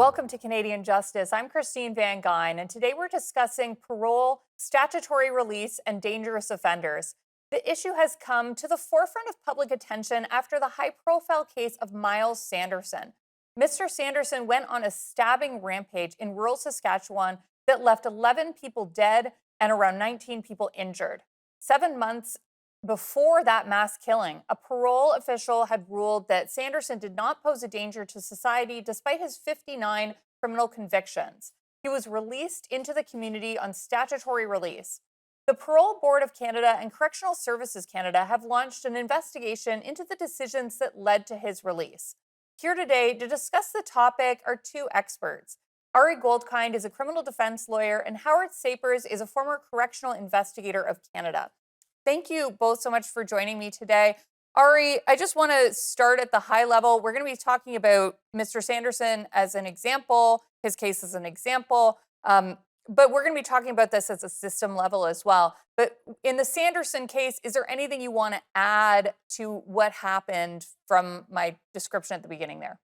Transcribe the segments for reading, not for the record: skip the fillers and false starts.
welcome to Canadian Justice. I'm Christine Van Gyn, and today we're discussing parole, statutory release, and dangerous offenders. The issue has come to the forefront of public attention after the high-profile case of Myles Sanderson. Mr. Sanderson went on a stabbing rampage in rural Saskatchewan that left 11 people dead and around 19 people injured. 7 months before that mass killing, a parole official had ruled that Sanderson did not pose a danger to society despite his 59 criminal convictions. He was released into the community on statutory release. The Parole Board of Canada and Correctional Services Canada have launched an investigation into the decisions that led to his release. Here today to discuss the topic are two experts. Ari Goldkind is a criminal defense lawyer, and Howard Sapers is a former correctional investigator of Canada. Thank you both so much for joining me today. Ari, I just want to start at the high level. We're going to be talking about Mr. Sanderson as an example, his case as an example, but we're going to be talking about this as a system level as well. But in the Sanderson case, is there anything you want to add to what happened from my description at the beginning there?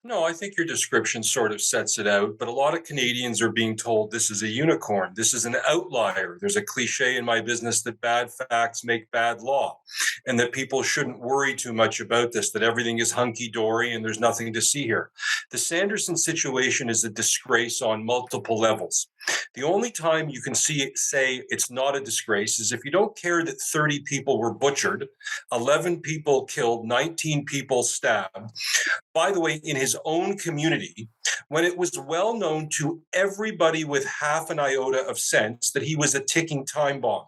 No, I think your description sort of sets it out, but a lot of Canadians are being told this is a unicorn. This is an outlier. There's a cliche in my business that bad facts make bad law, and that people shouldn't worry too much about this, that everything is hunky-dory and there's nothing to see here. The Sanderson situation is a disgrace on multiple levels. The only time you can say it's not a disgrace is if you don't care that 30 people were butchered, 11 people killed, 19 people stabbed. By the way, in his own community, when it was well known to everybody with half an iota of sense that he was a ticking time bomb.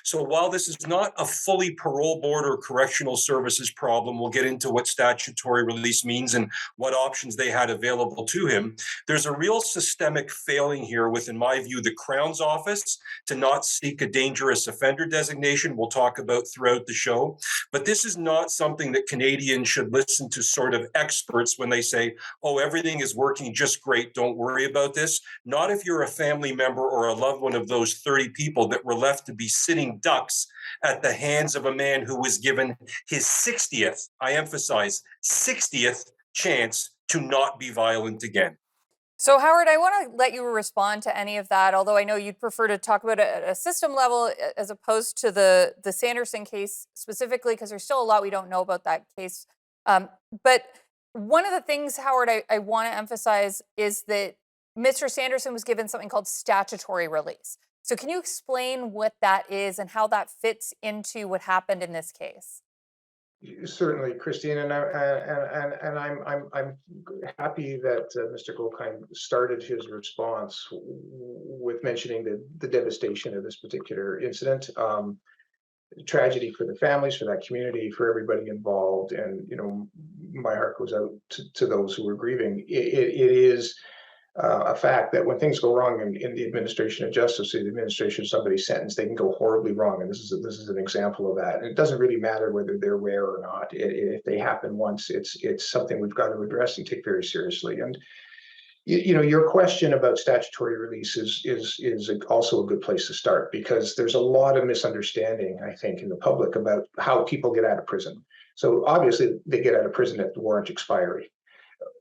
So while this is not a fully parole board or correctional services problem, we'll get into what statutory release means and what options they had available to him. There's a real systemic failing here with, in my view, the Crown's office to not seek a dangerous offender designation. We'll talk about throughout the show. But this is not something that Canadians should listen to sort of experts when they say, oh, everything is working just great, don't worry about this. Not if you're a family member or a loved one of those 30 people that were left to be sitting ducks at the hands of a man who was given his 60th, I emphasize, 60th chance to not be violent again. So, Howard, I want to let you respond to any of that, although I know you'd prefer to talk about it at a system level as opposed to the Sanderson case specifically, because there's still a lot we don't know about that case. But one of the things, Howard, I want to emphasize is that Mr. Sanderson was given something called statutory release. So can you explain what that is and how that fits into what happened in this case? Certainly, Christine, and I'm happy that Mr. Goldkind started his response with mentioning the devastation of this particular incident, tragedy for the families, for that community, for everybody involved, and my heart goes out to those who are grieving. It is a fact that when things go wrong in the administration of justice, or the administration of somebody's sentence, they can go horribly wrong, and this is an example of that. And it doesn't really matter whether they're rare or not. If they happen once, it's something we've got to address and take very seriously. And your question about statutory release is also a good place to start, because there's a lot of misunderstanding, I think, in the public about how people get out of prison. So obviously, they get out of prison at the warrant expiry.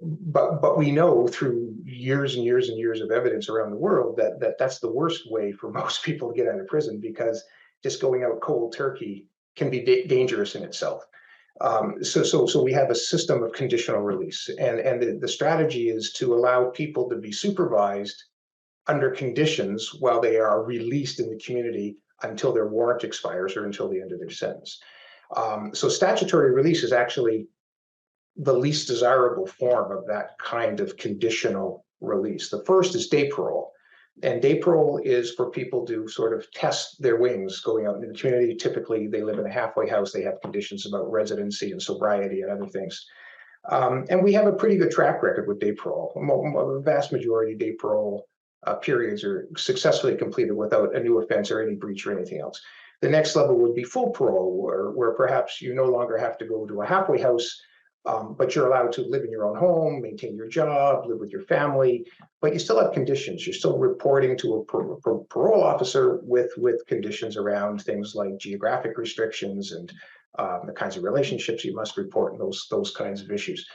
But we know through years and years and years of evidence around the world that that's the worst way for most people to get out of prison, because just going out cold turkey can be dangerous in itself. So we have a system of conditional release, and the strategy is to allow people to be supervised under conditions while they are released in the community until their warrant expires or until the end of their sentence. So statutory release is actually the least desirable form of that kind of conditional release. The first is day parole. And day parole is for people to sort of test their wings going out in the community. Typically, they live in a halfway house. They have conditions about residency and sobriety and other things. And we have a pretty good track record with day parole. The vast majority of day parole periods are successfully completed without a new offense or any breach or anything else. The next level would be full parole, where perhaps you no longer have to go to a halfway house, but you're allowed to live in your own home, maintain your job, live with your family, but you still have conditions. You're still reporting to a parole officer with conditions around things like geographic restrictions and the kinds of relationships you must report and those kinds of issues.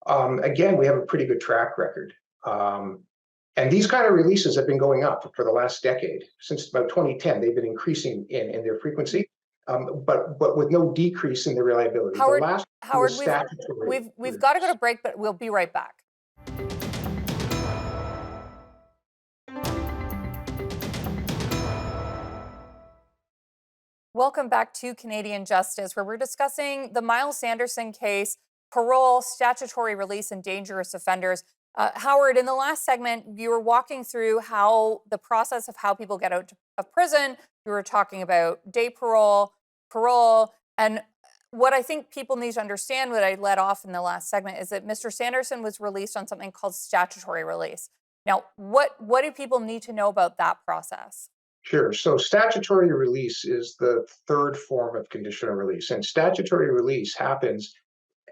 Again, we have a pretty good track record And these kind of releases have been going up for the last decade. Since about 2010, they've been increasing in their frequency, but with no decrease in the reliability. Howard, the last Howard, was we've statutory. got to go to break, but we'll be right back. Welcome back to Canadian Justice, where we're discussing the Myles Sanderson case, parole, statutory release, and dangerous offenders. Howard, in the last segment, you were walking through how the process of how people get out of prison. You were talking about day parole, and what I think people need to understand, what I led off in the last segment, is that Mr. Sanderson was released on something called statutory release. Now, what do people need to know about that process? Sure. So statutory release is the third form of conditional release, and statutory release happens,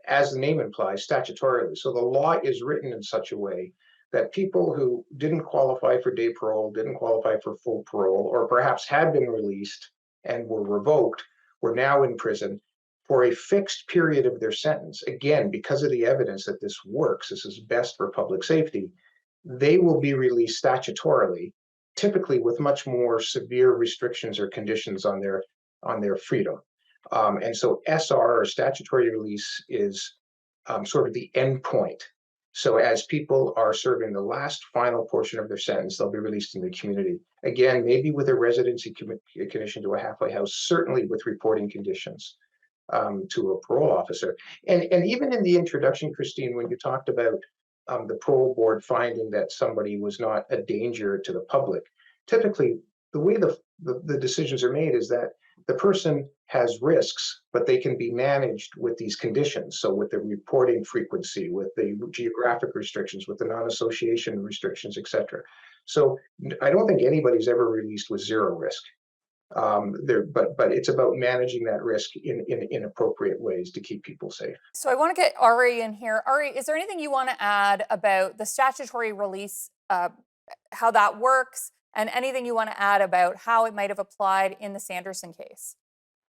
as the name implies, statutorily. So the law is written in such a way that people who didn't qualify for day parole, didn't qualify for full parole, or perhaps had been released and were revoked, were now in prison for a fixed period of their sentence. Again, because of the evidence that this works, this is best for public safety, they will be released statutorily, typically with much more severe restrictions or conditions on their freedom. And so SR, or statutory release, is sort of the end point. So as people are serving the last final portion of their sentence, they'll be released in the community. Again, maybe with a residency condition to a halfway house, certainly with reporting conditions to a parole officer. And even in the introduction, Christine, when you talked about the parole board finding that somebody was not a danger to the public, typically the way the decisions are made is that the person has risks, but they can be managed with these conditions. So with the reporting frequency, with the geographic restrictions, with the non-association restrictions, etc. So I don't think anybody's ever released with zero risk. But it's about managing that risk in appropriate ways to keep people safe. So I want to get Ari in here. Ari, is there anything you want to add about the statutory release, how that works, and anything you want to add about how it might have applied in the Sanderson case?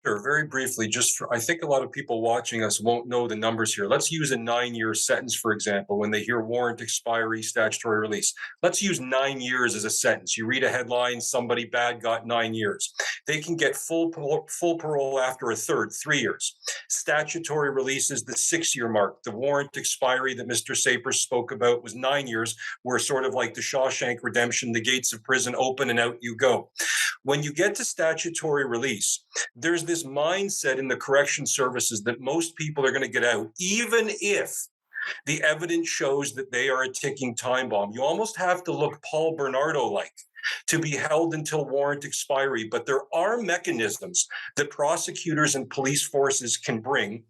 Sure, very briefly, I think a lot of people watching us won't know the numbers here. Let's use a 9-year sentence, for example, when they hear warrant expiry, statutory release. Let's use 9 years as a sentence. You read a headline, somebody bad got 9 years. They can get full parole after a third, 3 years. Statutory release is the 6-year mark. The warrant expiry that Mr. Sapers spoke about was 9 years, where sort of like the Shawshank Redemption, the gates of prison open and out you go. When you get to statutory release, there's this mindset in the correction services that most people are going to get out, even if the evidence shows that they are a ticking time bomb. You almost have to look Paul Bernardo-like to be held until warrant expiry. But there are mechanisms that prosecutors and police forces can bring,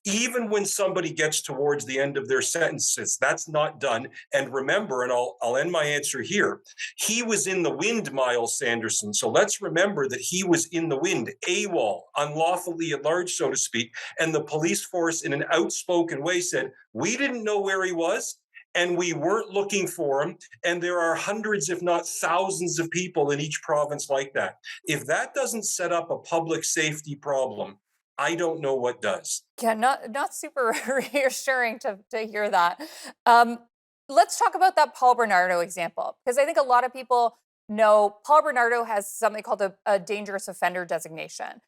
even when somebody gets towards the end of their sentences. That's not done. And remember, and I'll end my answer here, he was in the wind, Myles Sanderson. So let's remember that he was in the wind, AWOL, unlawfully at large, so to speak. And the police force, in an outspoken way, said, we didn't know where he was, and we weren't looking for him. And there are hundreds, if not thousands, of people in each province like that. If that doesn't set up a public safety problem, I don't know what does. Yeah, not super reassuring to hear that. Let's talk about that Paul Bernardo example, because I think a lot of people know Paul Bernardo has something called a dangerous offender designation.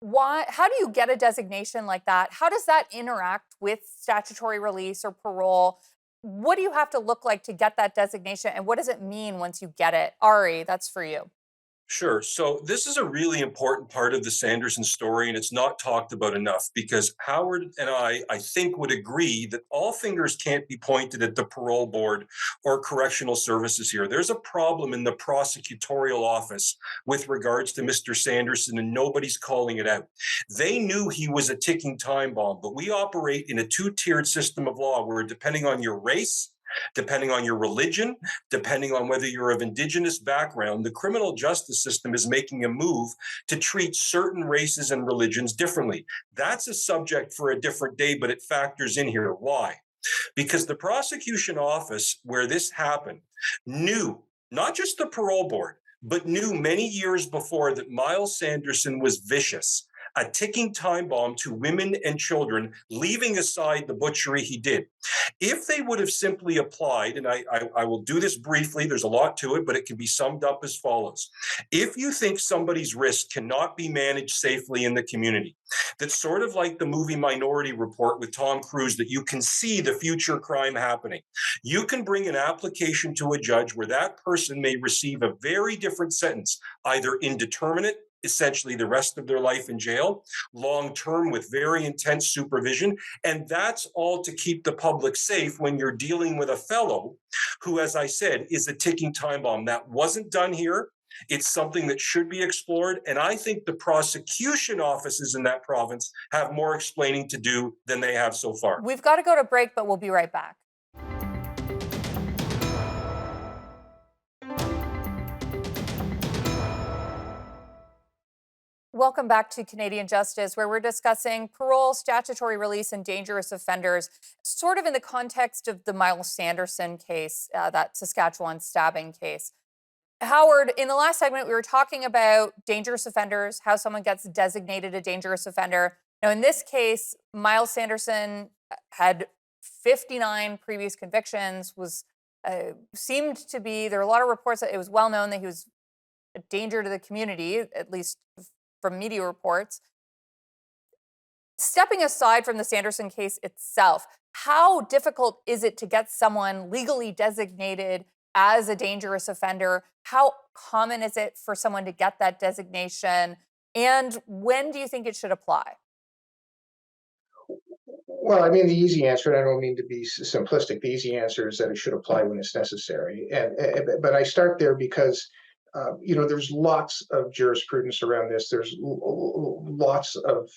How do you get a designation like that? How does that interact with statutory release or parole? What do you have to look like to get that designation, and what does it mean once you get it? Ari, that's for you. Sure. So this is a really important part of the Sanderson story, and it's not talked about enough, because Howard and I think, would agree that all fingers can't be pointed at the parole board or correctional services here. There's a problem in the prosecutorial office with regards to Mr. Sanderson, and nobody's calling it out. They knew he was a ticking time bomb, but we operate in a two-tiered system of law where, depending on your race, depending on your religion, depending on whether you're of Indigenous background, the criminal justice system is making a move to treat certain races and religions differently. That's a subject for a different day, but it factors in here. Why? Because the prosecution office where this happened knew, not just the parole board, but knew many years before, that Myles Sanderson was vicious, a ticking time bomb to women and children, leaving aside the butchery he did. If they would have simply applied, and I will do this briefly, there's a lot to it, but it can be summed up as follows. If you think somebody's risk cannot be managed safely in the community, that's sort of like the movie Minority Report with Tom Cruise, that you can see the future crime happening. You can bring an application to a judge where that person may receive a very different sentence, either indeterminate, essentially the rest of their life in jail, long term with very intense supervision. And that's all to keep the public safe when you're dealing with a fellow who, as I said, is a ticking time bomb. That wasn't done here. It's something that should be explored. And I think the prosecution offices in that province have more explaining to do than they have so far. We've got to go to break, but we'll be right back. Welcome back to Canadian Justice, where we're discussing parole, statutory release, and dangerous offenders, sort of in the context of the Myles Sanderson case, that Saskatchewan stabbing case. Howard, in the last segment, we were talking about dangerous offenders, how someone gets designated a dangerous offender. Now, in this case, Myles Sanderson had 59 previous convictions, seemed to be, there were a lot of reports that it was well known that he was a danger to the community, at least from media reports. Stepping aside from the Sanderson case itself, how difficult is it to get someone legally designated as a dangerous offender? How common is it for someone to get that designation? And when do you think it should apply? Well, I mean, the easy answer, and I don't mean to be simplistic, the easy answer is that it should apply when it's necessary. But I start there because there's lots of jurisprudence around this. There's lots of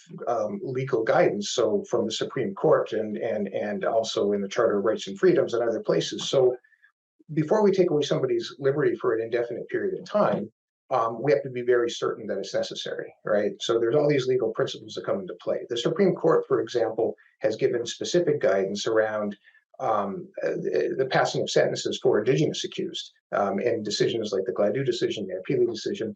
legal guidance. So from the Supreme Court and also in the Charter of Rights and Freedoms and other places. So before we take away somebody's liberty for an indefinite period of time, we have to be very certain that it's necessary, right? So there's all these legal principles that come into play. The Supreme Court, for example, has given specific guidance around the passing of sentences for Indigenous accused in decisions like the Gladue decision, the Appeal decision.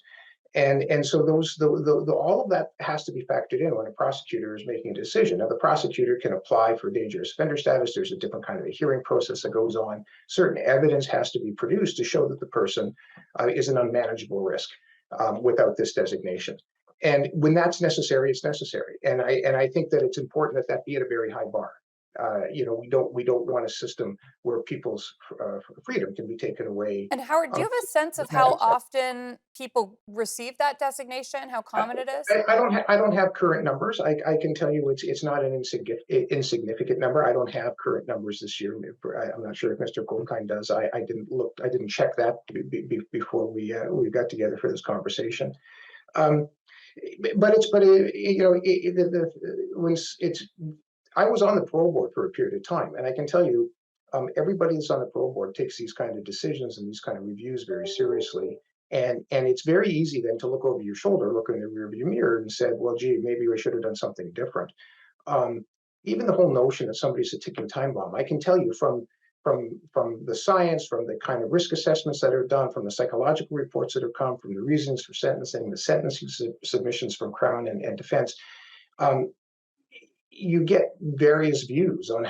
And so all of that has to be factored in when a prosecutor is making a decision. Now, the prosecutor can apply for dangerous offender status. There's a different kind of a hearing process that goes on. Certain evidence has to be produced to show that the person is an unmanageable risk without this designation. And when that's necessary, it's necessary. And I think that it's important that be at a very high bar. We don't want a system where people's freedom can be taken away. And Howard, do you have a sense of how often people receive that designation? How common it is? I don't have current numbers. I can tell you it's not an insignificant number. I don't have current numbers this year. I'm not sure if Mr. Goldkind does. I didn't check that before we got together for this conversation. I was on the parole board for a period of time, and I can tell you, everybody that's on the parole board takes these kind of decisions and these kind of reviews very seriously. And it's very easy then to look over your shoulder, look in the rearview mirror, and said, "Well, gee, maybe we should have done something different." Even the whole notion that somebody's a ticking time bomb, I can tell you from the science, from the kind of risk assessments that are done, from the psychological reports that have come, from the reasons for sentencing, the sentencing submissions from Crown and defense. You get various views on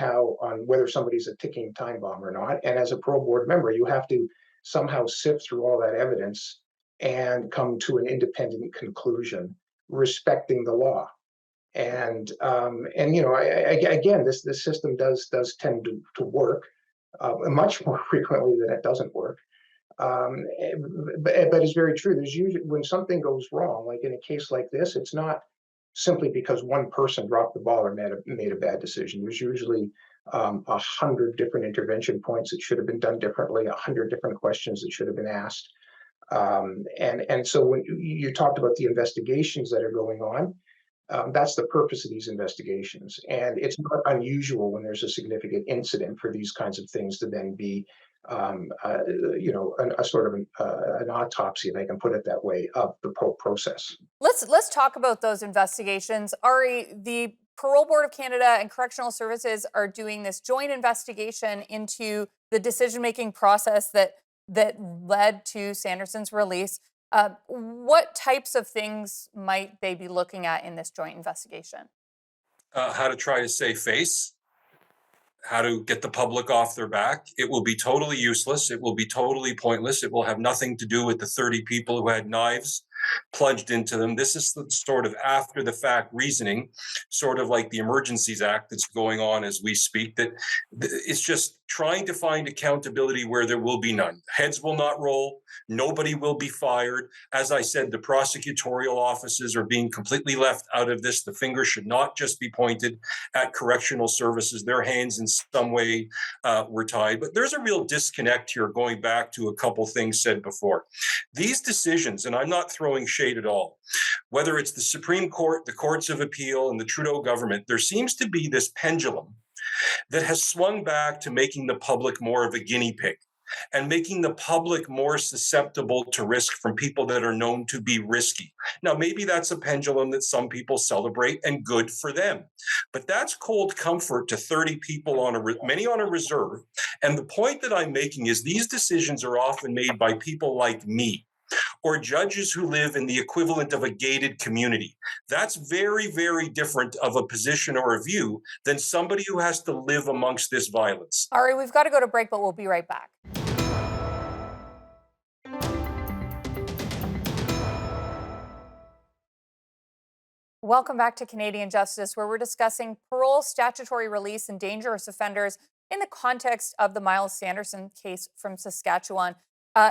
whether somebody's a ticking time bomb or not. And as a parole board member, you have to somehow sift through all that evidence and come to an independent conclusion, respecting the law. And again, this system does tend to work much more frequently than it doesn't work. But it's very true. There's usually, when something goes wrong, like in a case like this, it's not simply because one person dropped the ball or made a bad decision. There's usually 100 different intervention points that should have been done differently, 100 different questions that should have been asked. And so when you talked about the investigations that are going on, that's the purpose of these investigations. And it's not unusual when there's a significant incident for these kinds of things to then be a sort of an autopsy, if I can put it that way, of the whole process. Let's talk about those investigations. Ari, the Parole Board of Canada and Correctional Services are doing this joint investigation into the decision-making process that led to Sanderson's release. What types of things might they be looking at in this joint investigation? How to try to save face, how to get the public off their back. It will be totally useless. It will be totally pointless. It will have nothing to do with the 30 people who had knives plunged into them. This is the sort of after the fact reasoning, sort of like the Emergencies Act that's going on as we speak, that it's just trying to find accountability where there will be none. Heads will not roll. Nobody will be fired. As I said, the prosecutorial offices are being completely left out of this. The finger should not just be pointed at correctional services. Their hands in some way were tied. But there's a real disconnect here, going back to a couple things said before. These decisions, and I'm not throwing shade at all, whether it's the Supreme Court, the courts of appeal, and the Trudeau government, there seems to be this pendulum that has swung back to making the public more of a guinea pig and making the public more susceptible to risk from people that are known to be risky. Now, maybe that's a pendulum that some people celebrate, and good for them. But that's cold comfort to 30 people, many on a reserve. And the point that I'm making is these decisions are often made by people like me, or judges who live in the equivalent of a gated community. That's very, very different of a position or a view than somebody who has to live amongst this violence. Ari, we've got to go to break, but we'll be right back. Welcome back to Canadian Justice, where we're discussing parole, statutory release, and dangerous offenders in the context of the Myles Sanderson case from Saskatchewan.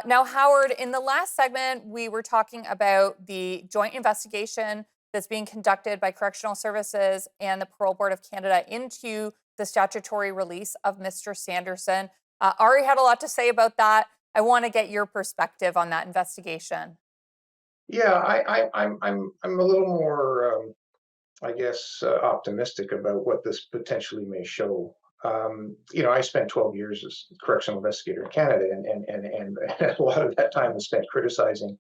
Now, Howard, in the last segment, we were talking about the joint investigation that's being conducted by Correctional Services and the Parole Board of Canada into the statutory release of Mr. Sanderson. Ari had a lot to say about that. I want to get your perspective on that investigation. Yeah, I'm a little more, I guess, optimistic about what this potentially may show. I spent 12 years as correctional investigator in Canada, and a lot of that time was spent criticizing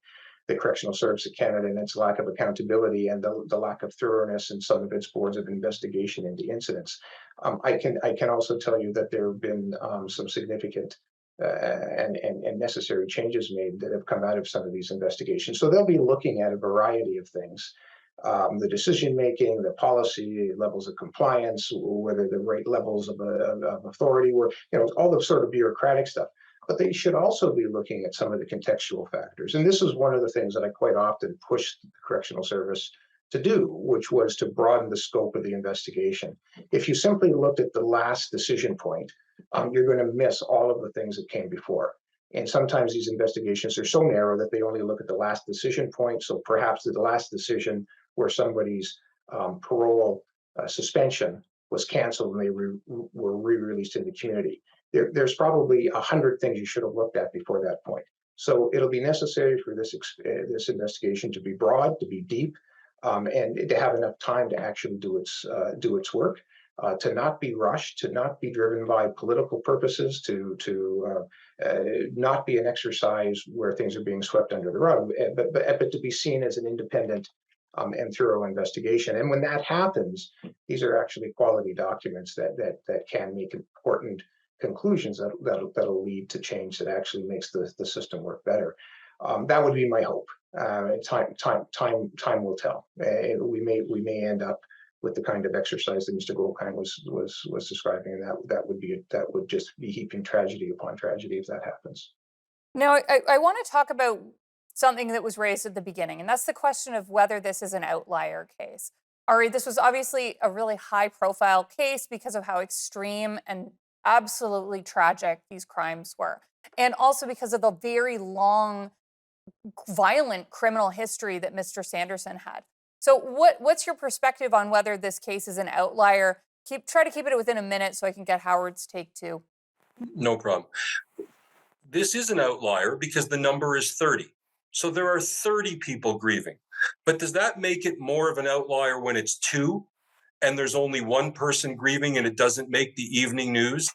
the Correctional Service of Canada and its lack of accountability and the lack of thoroughness in some of its boards of investigation into incidents. I can also tell you that there have been some significant and necessary changes made that have come out of some of these investigations. So they'll be looking at a variety of things. The decision making, the policy levels of compliance, whether the right levels of authority were, all the sort of bureaucratic stuff. But they should also be looking at some of the contextual factors. And this is one of the things that I quite often pushed the Correctional Service to do, which was to broaden the scope of the investigation. If you simply looked at the last decision point, you're going to miss all of the things that came before. And sometimes these investigations are so narrow that they only look at the last decision point. So perhaps the last decision where somebody's parole suspension was canceled and they were re-released in the community. There's probably 100 things you should have looked at before that point. So it'll be necessary for this investigation to be broad, to be deep, and to have enough time to actually do its work. To not be rushed, to not be driven by political purposes, to not be an exercise where things are being swept under the rug, but to be seen as an independent and thorough investigation. And when that happens, these are actually quality documents that can make important conclusions that'll lead to change that actually makes the system work better. That would be my hope. Time will tell. We may end up with the kind of exercise that Mr. Goldkind was describing, and that would just be heaping tragedy upon tragedy if that happens. Now, I want to talk about something that was raised at the beginning, and that's the question of whether this is an outlier case. Ari, this was obviously a really high-profile case because of how extreme and absolutely tragic these crimes were, and also because of the very long, violent criminal history that Mr. Sanderson had. So what's your perspective on whether this case is an outlier? Try to keep it within a minute so I can get Howard's take too. No problem. This is an outlier because the number is 30. So there are 30 people grieving. But does that make it more of an outlier when it's 2 and there's only 1 person grieving and it doesn't make the evening news?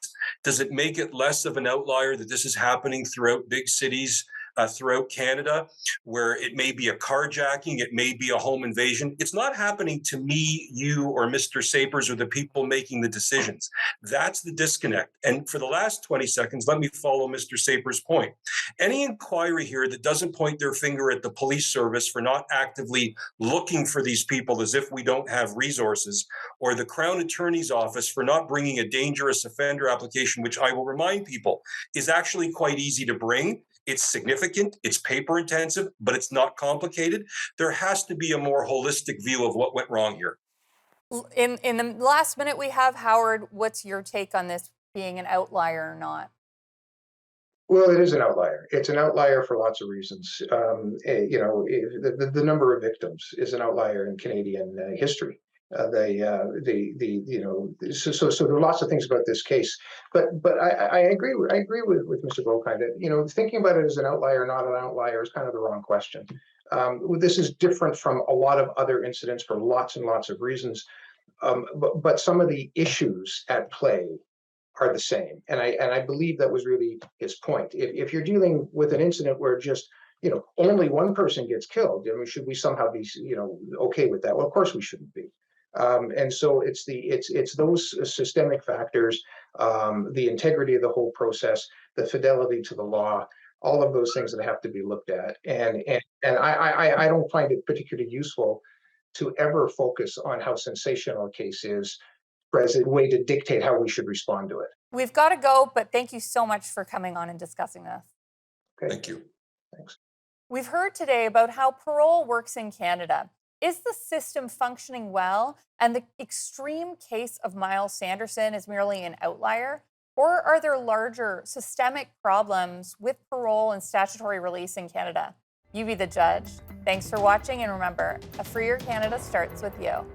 Does it make it less of an outlier that this is happening throughout big cities throughout Canada, where it may be a carjacking, it may be a home invasion. It's not happening to me, you, or Mr. Sapers or the people making the decisions. That's the disconnect. And for the last 20 seconds, let me follow Mr. Sapers' point. Any inquiry here that doesn't point their finger at the police service for not actively looking for these people as if we don't have resources, or the Crown Attorney's Office for not bringing a dangerous offender application, which I will remind people is actually quite easy to bring. It's significant, it's paper intensive, but it's not complicated. There has to be a more holistic view of what went wrong here. In the last minute we have, Howard, what's your take on this being an outlier or not? Well, it is an outlier. It's an outlier for lots of reasons. The number of victims is an outlier in Canadian history. So there are lots of things about this case, but I agree with Mr. Goldkind that thinking about it as an outlier, not an outlier, is kind of the wrong question. This is different from a lot of other incidents for lots and lots of reasons, but some of the issues at play are the same, and I believe that was really his point. If you're dealing with an incident where just only one person gets killed, I mean, should we somehow be okay with that? Well, of course we shouldn't be. And so it's those systemic factors, the integrity of the whole process, the fidelity to the law, all of those things that have to be looked at. And I don't find it particularly useful to ever focus on how sensational a case is as a way to dictate how we should respond to it. We've got to go, but thank you so much for coming on and discussing this. Okay. Thank you. Thanks. We've heard today about how parole works in Canada. Is the system functioning well, and the extreme case of Myles Sanderson is merely an outlier? Or are there larger systemic problems with parole and statutory release in Canada? You be the judge. Thanks for watching, and remember, a freer Canada starts with you.